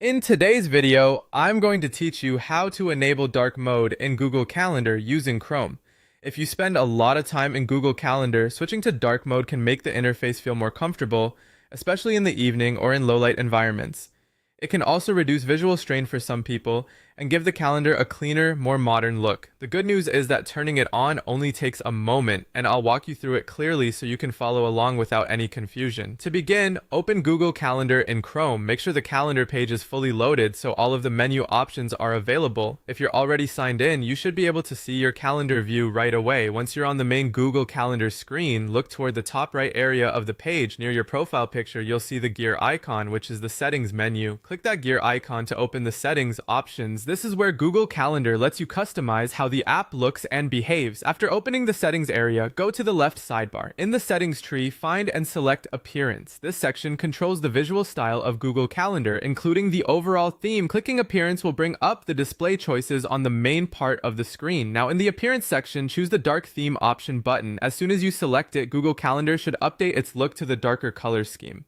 In today's video, I'm going to teach you how to enable dark mode in Google Calendar using Chrome. If you spend a lot of time in Google Calendar, switching to dark mode can make the interface feel more comfortable, especially in the evening or in low-light environments. It can also reduce visual strain for some people and give the calendar a cleaner, more modern look. The good news is that turning it on only takes a moment, and I'll walk you through it clearly so you can follow along without any confusion. To begin, open Google Calendar in Chrome. Make sure the calendar page is fully loaded so all of the menu options are available. If you're already signed in, you should be able to see your calendar view right away. Once you're on the main Google Calendar screen, look toward the top right area of the page. Near your profile picture, you'll see the gear icon, which is the settings menu. Click that gear icon to open the settings options. This is where Google Calendar lets you customize how the app looks and behaves. After opening the settings area, go to the left sidebar. In the settings tree, find and select Appearance. This section controls the visual style of Google Calendar, including the overall theme. Clicking Appearance will bring up the display choices on the main part of the screen. Now, in the Appearance section, choose the Dark Theme option button. As soon as you select it, Google Calendar should update its look to the darker color scheme.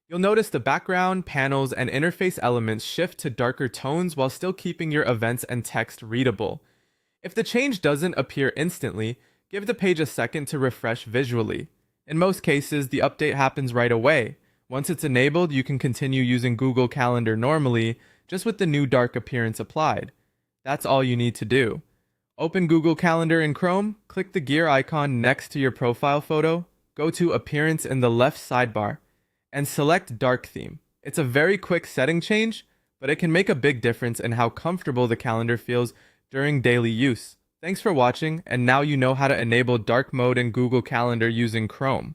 You'll notice the background, panels, and interface elements shift to darker tones while still keeping your events and text readable. If the change doesn't appear instantly, give the page a second to refresh visually. In most cases, the update happens right away. Once it's enabled, you can continue using Google Calendar normally, just with the new dark appearance applied. That's all you need to do. Open Google Calendar in Chrome, click the gear icon next to your profile photo, go to Appearance in the left sidebar, and select Dark Theme. It's a very quick setting change, but it can make a big difference in how comfortable the calendar feels during daily use. Thanks for watching, and now you know how to enable dark mode in Google Calendar using Chrome.